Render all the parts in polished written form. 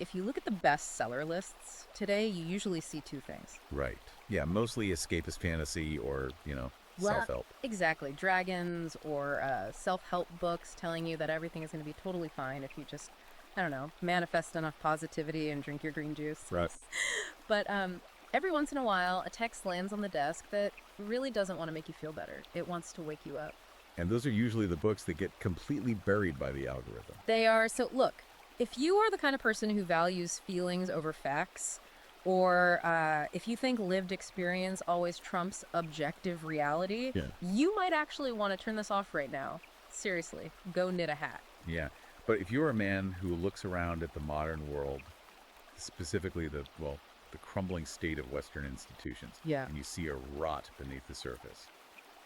if you look at the bestseller lists today, you usually see two things. Right. Yeah, mostly escapist fantasy or, self-help. Exactly. Dragons or self-help books telling you that everything is going to be totally fine if you just, I don't know, manifest enough positivity and drink your green juice. Right. But every once in a while, a text lands on the desk that really doesn't want to make you feel better. It wants to wake you up. And those are usually the books that get completely buried by the algorithm. They are. So look, if you are the kind of person who values feelings over facts, or if you think lived experience always trumps objective reality, you might actually want to turn this off right now. Seriously, go knit a hat. Yeah. But if you're a man who looks around at the modern world, specifically the crumbling state of Western institutions, and you see a rot beneath the surface,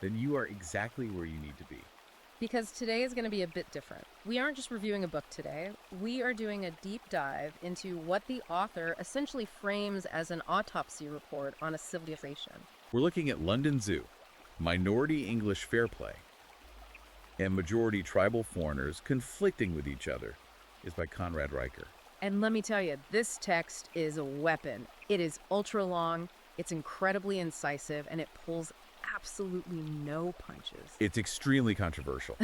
then you are exactly where you need to be. Because today is going to be a bit different. We aren't just reviewing a book today. We are doing a deep dive into what the author essentially frames as an autopsy report on a civilization. We're looking at London Zoo, Minority English Fair Play, and Majority Tribal Foreigners Conflicting with Each Other is by Conrad Riker. And let me tell you, this text is a weapon. It is ultra long, it's incredibly incisive, and it pulls absolutely no punches. It's extremely controversial.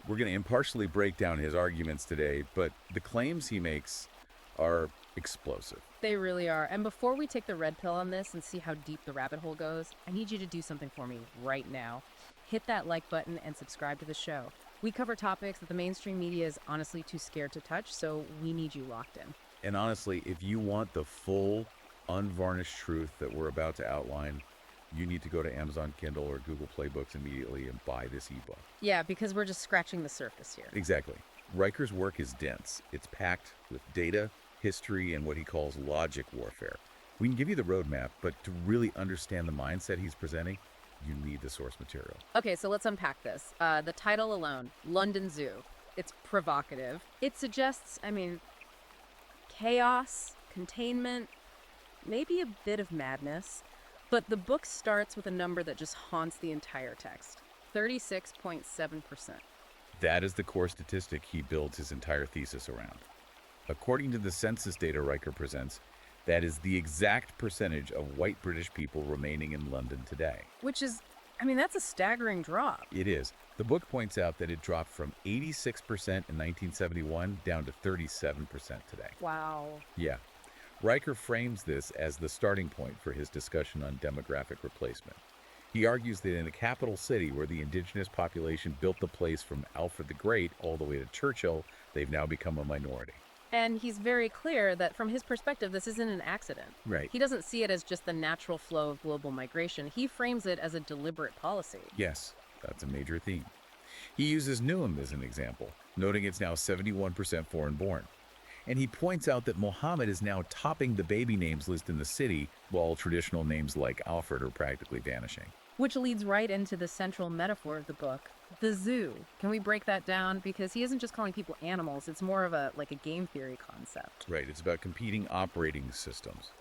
We're going to impartially break down his arguments today, but the claims he makes are explosive. They really are. And before we take the red pill on this and see how deep the rabbit hole goes, I need you to do something for me right now. Hit that like button and subscribe to the show. We cover topics that the mainstream media is honestly too scared to touch, so we need you locked in. And honestly, if you want the full, unvarnished truth that we're about to outline, you need to go to Amazon Kindle or Google Play Books immediately and buy this ebook. Yeah, because we're just scratching the surface here. Exactly. Riker's work is dense. It's packed with data, history, and what he calls logic warfare. We can give you the roadmap, but to really understand the mindset he's presenting, you need the source material. Okay, so let's unpack this. The title alone, London Zoo. It's provocative. It suggests, chaos, containment, maybe a bit of madness. But the book starts with a number that just haunts the entire text, 36.7%. That is the core statistic he builds his entire thesis around. According to the census data Riker presents, that is the exact percentage of white British people remaining in London today. Which is, that's a staggering drop. It is. The book points out that it dropped from 86% in 1971 down to 37% today. Wow. Yeah. Riker frames this as the starting point for his discussion on demographic replacement. He argues that in the capital city, where the indigenous population built the place from Alfred the Great all the way to Churchill, they've now become a minority. And he's very clear that from his perspective, this isn't an accident. Right. He doesn't see it as just the natural flow of global migration. He frames it as a deliberate policy. Yes, that's a major theme. He uses Newham as an example, noting it's now 71% foreign-born. And he points out that Mohammed is now topping the baby names list in the city, while traditional names like Alfred are practically vanishing. Which leads right into the central metaphor of the book, the zoo. Can we break that down? Because he isn't just calling people animals, it's more of a game theory concept. Right, it's about competing operating systems.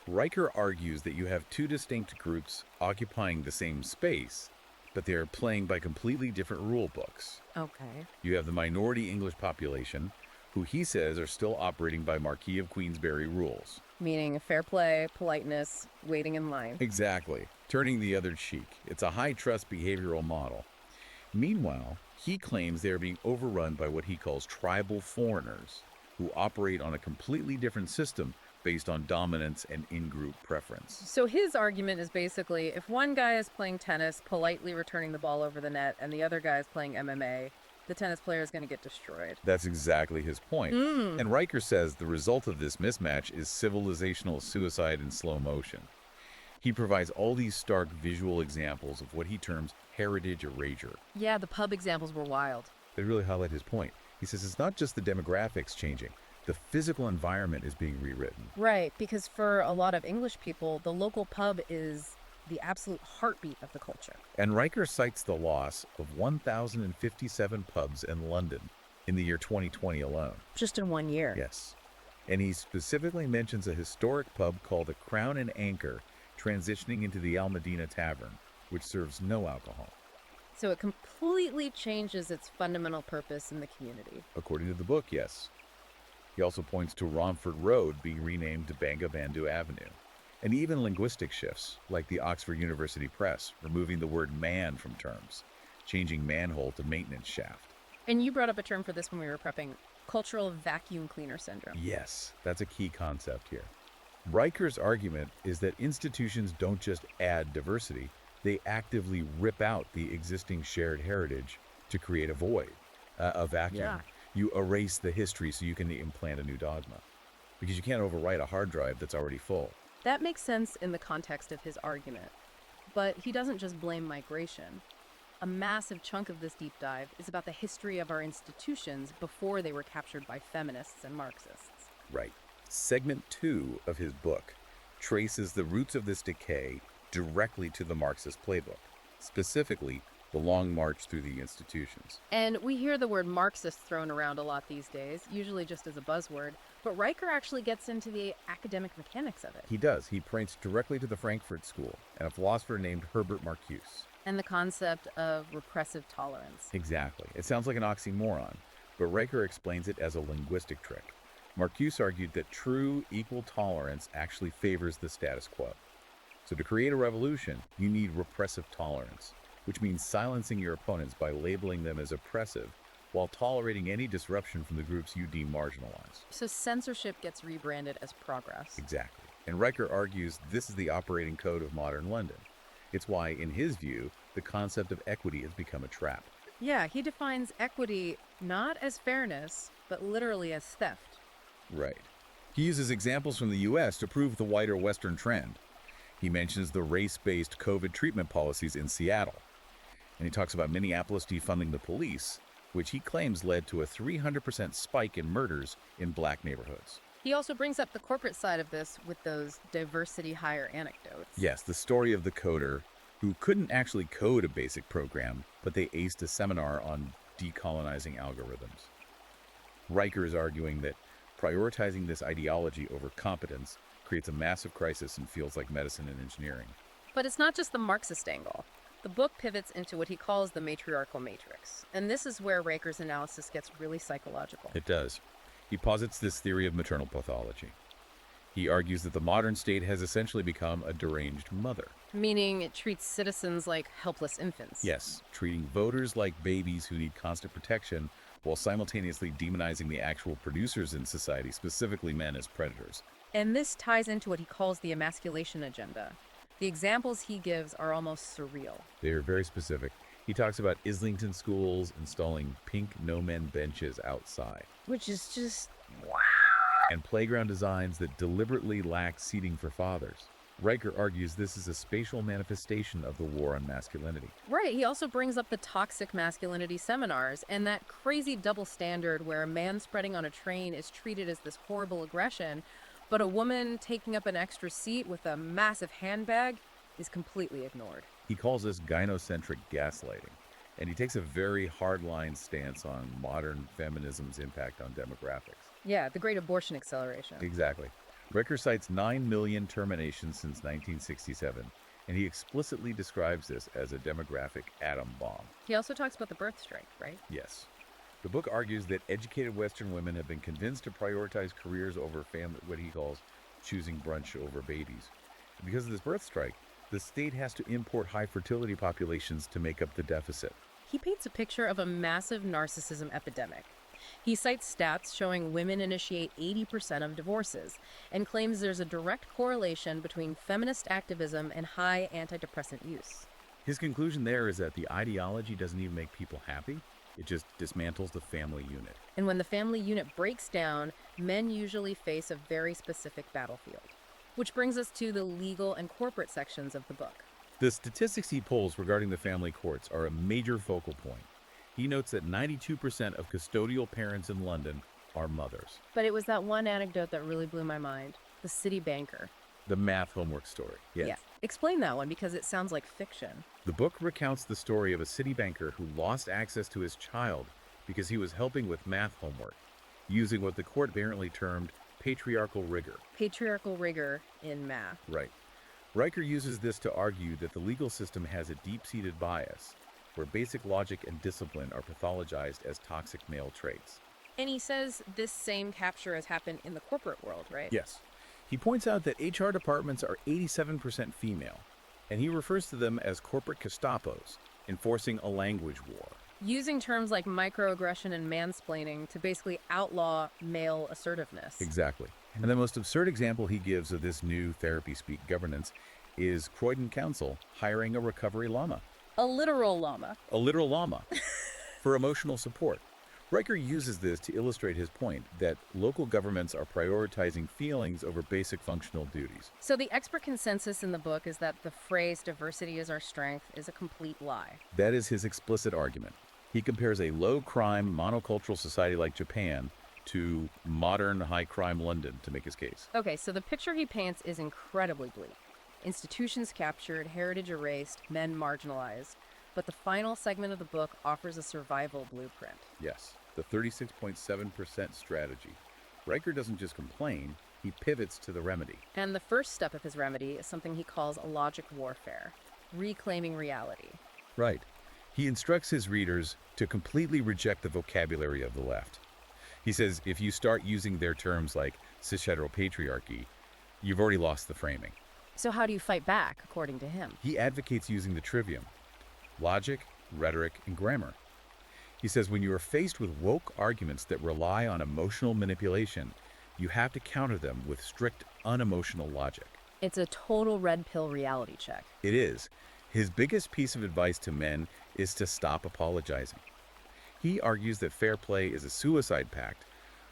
Riker argues that you have two distinct groups occupying the same space, but they are playing by completely different rule books. Okay. You have the minority English population, who he says are still operating by Marquis of Queensberry rules. Meaning fair play, politeness, waiting in line. Exactly. Turning the other cheek. It's a high-trust behavioral model. Meanwhile, he claims they are being overrun by what he calls tribal foreigners, who operate on a completely different system based on dominance and in-group preference. So his argument is basically, if one guy is playing tennis, politely returning the ball over the net, and the other guy is playing MMA, the tennis player is going to get destroyed. That's exactly his point. And Riker says the result of this mismatch is civilizational suicide in slow motion. He provides all these stark visual examples of what he terms heritage erasure. Yeah, the pub examples were wild. They really highlight his point. He says it's not just the demographics changing. The physical environment is being rewritten. Right, because for a lot of English people, the local pub is the absolute heartbeat of the culture. And Riker cites the loss of 1,057 pubs in London in the year 2020 alone. Just in 1 year. Yes. And he specifically mentions a historic pub called the Crown and Anchor, transitioning into the Al Medina Tavern, which serves no alcohol. So it completely changes its fundamental purpose in the community. According to the book, yes. He also points to Romford Road being renamed to Bangabandhu Avenue, and even linguistic shifts, like the Oxford University Press, removing the word man from terms, changing manhole to maintenance shaft. And you brought up a term for this when we were prepping, cultural vacuum cleaner syndrome. Yes, that's a key concept here. Riker's argument is that institutions don't just add diversity, they actively rip out the existing shared heritage to create a void, a vacuum. Yeah. You erase the history so you can implant a new dogma, because you can't overwrite a hard drive that's already full. That makes sense in the context of his argument. But he doesn't just blame migration. A massive chunk of this deep dive is about the history of our institutions before they were captured by feminists and Marxists. Right. Segment 2 of his book traces the roots of this decay directly to the Marxist playbook, specifically the long march through the institutions. And we hear the word Marxist thrown around a lot these days, usually just as a buzzword, but Riker actually gets into the academic mechanics of it. He does. He points directly to the Frankfurt School and a philosopher named Herbert Marcuse. And the concept of repressive tolerance. Exactly. It sounds like an oxymoron, but Riker explains it as a linguistic trick. Marcuse argued that true equal tolerance actually favors the status quo. So to create a revolution, you need repressive tolerance, which means silencing your opponents by labeling them as oppressive while tolerating any disruption from the groups you deem marginalized. So censorship gets rebranded as progress. Exactly. And Riker argues this is the operating code of modern London. It's why, in his view, the concept of equity has become a trap. Yeah, he defines equity not as fairness, but literally as theft. Right. He uses examples from the US to prove the wider Western trend. He mentions the race-based COVID treatment policies in Seattle. And he talks about Minneapolis defunding the police, which he claims led to a 300% spike in murders in black neighborhoods. He also brings up the corporate side of this with those diversity hire anecdotes. Yes, the story of the coder who couldn't actually code a basic program, but they aced a seminar on decolonizing algorithms. Riker is arguing that prioritizing this ideology over competence creates a massive crisis in fields like medicine and engineering. But it's not just the Marxist angle. The book pivots into what he calls the matriarchal matrix. And this is where Riker's analysis gets really psychological. It does. He posits this theory of maternal pathology. He argues that the modern state has essentially become a deranged mother. Meaning it treats citizens like helpless infants. Yes, treating voters like babies who need constant protection while simultaneously demonizing the actual producers in society, specifically men, as predators. And this ties into what he calls the emasculation agenda. The examples he gives are almost surreal. They are very specific. He talks about Islington schools installing pink no-men benches outside. Which is just, wow. And playground designs that deliberately lack seating for fathers. Riker argues this is a spatial manifestation of the war on masculinity. Right, he also brings up the toxic masculinity seminars and that crazy double standard where a man spreading on a train is treated as this horrible aggression, but a woman taking up an extra seat with a massive handbag is completely ignored. He calls this gynocentric gaslighting, and he takes a very hardline stance on modern feminism's impact on demographics. Yeah, the great abortion acceleration. Exactly. Riker cites 9 million terminations since 1967, and he explicitly describes this as a demographic atom bomb. He also talks about the birth strike, right? Yes. The book argues that educated Western women have been convinced to prioritize careers over family, what he calls choosing brunch over babies. And because of this birth strike, the state has to import high fertility populations to make up the deficit. He paints a picture of a massive narcissism epidemic. He cites stats showing women initiate 80% of divorces and claims there's a direct correlation between feminist activism and high antidepressant use. His conclusion there is that the ideology doesn't even make people happy, it just dismantles the family unit. And when the family unit breaks down, men usually face a very specific battlefield. Which brings us to the legal and corporate sections of the book. The statistics he pulls regarding the family courts are a major focal point. He notes that 92% of custodial parents in London are mothers. But it was that one anecdote that really blew my mind. The city banker. The math homework story. Yes. Yeah. Explain that one because it sounds like fiction. The book recounts the story of a city banker who lost access to his child because he was helping with math homework, using what the court apparently termed patriarchal rigor. Patriarchal rigor in math. Right. Riker uses this to argue that the legal system has a deep-seated bias, where basic logic and discipline are pathologized as toxic male traits. And he says this same capture has happened in the corporate world, right? Yes. He points out that HR departments are 87% female, and he refers to them as corporate Gestapos, enforcing a language war. Using terms like microaggression and mansplaining to basically outlaw male assertiveness. Exactly. And the most absurd example he gives of this new therapy speak governance is Croydon Council hiring a recovery llama. A literal llama. A literal llama for emotional support. Riker uses this to illustrate his point that local governments are prioritizing feelings over basic functional duties. So the expert consensus in the book is that the phrase diversity is our strength is a complete lie. That is his explicit argument. He compares a low-crime, monocultural society like Japan to modern high-crime London to make his case. Okay, so the picture he paints is incredibly bleak. Institutions captured, heritage erased, men marginalized. But the final segment of the book offers a survival blueprint. Yes, the 36.7% strategy. Riker doesn't just complain, he pivots to the remedy. And the first step of his remedy is something he calls a logic warfare, reclaiming reality. Right. He instructs his readers to completely reject the vocabulary of the left. He says if you start using their terms like cis-heteropatriarchy, you've already lost the framing. So how do you fight back, according to him? He advocates using the trivium: logic, rhetoric, and grammar. He says when you are faced with woke arguments that rely on emotional manipulation, you have to counter them with strict, unemotional logic. It's a total red pill reality check. It is. His biggest piece of advice to men is to stop apologizing. He argues that fair play is a suicide pact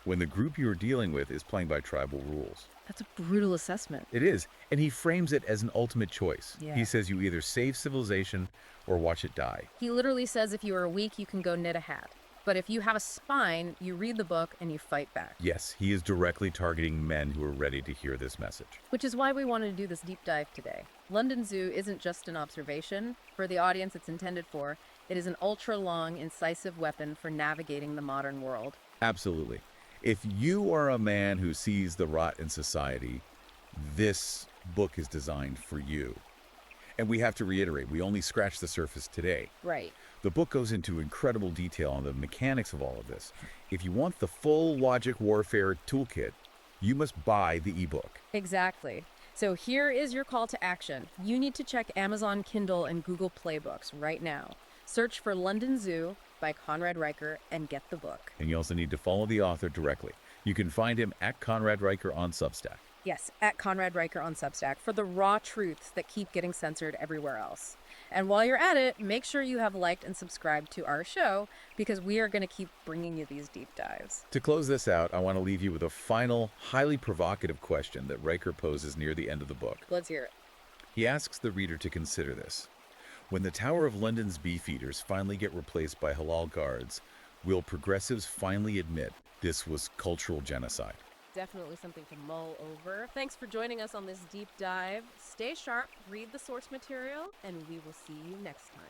when the group you are dealing with is playing by tribal rules. That's a brutal assessment. It is, and he frames it as an ultimate choice. Yeah. He says you either save civilization or watch it die. He literally says if you are weak, you can go knit a hat. But if you have a spine, you read the book and you fight back. Yes, he is directly targeting men who are ready to hear this message. Which is why we wanted to do this deep dive today. London Zoo isn't just an observation. For the audience it's intended for, it is an ultra-long, incisive weapon for navigating the modern world. Absolutely. If you are a man who sees the rot in society, this book is designed for you. And we have to reiterate, we only scratched the surface today. Right. The book goes into incredible detail on the mechanics of all of this. If you want the full logic warfare toolkit, you must buy the ebook. Exactly. So here is your call to action. You need to check Amazon Kindle and Google Play Books right now. Search for London Zoo by Conrad Riker and get the book. And you also need to follow the author directly. You can find him at Conrad Riker on Substack. Yes, at Conrad Riker on Substack for the raw truths that keep getting censored everywhere else. And while you're at it, make sure you have liked and subscribed to our show because we are going to keep bringing you these deep dives. To close this out, I want to leave you with a final, highly provocative question that Riker poses near the end of the book. Let's hear it. He asks the reader to consider this. When the Tower of London's beefeaters finally get replaced by halal guards, will progressives finally admit this was cultural genocide? Definitely something to mull over. Thanks for joining us on this deep dive. Stay sharp, read the source material, and we will see you next time.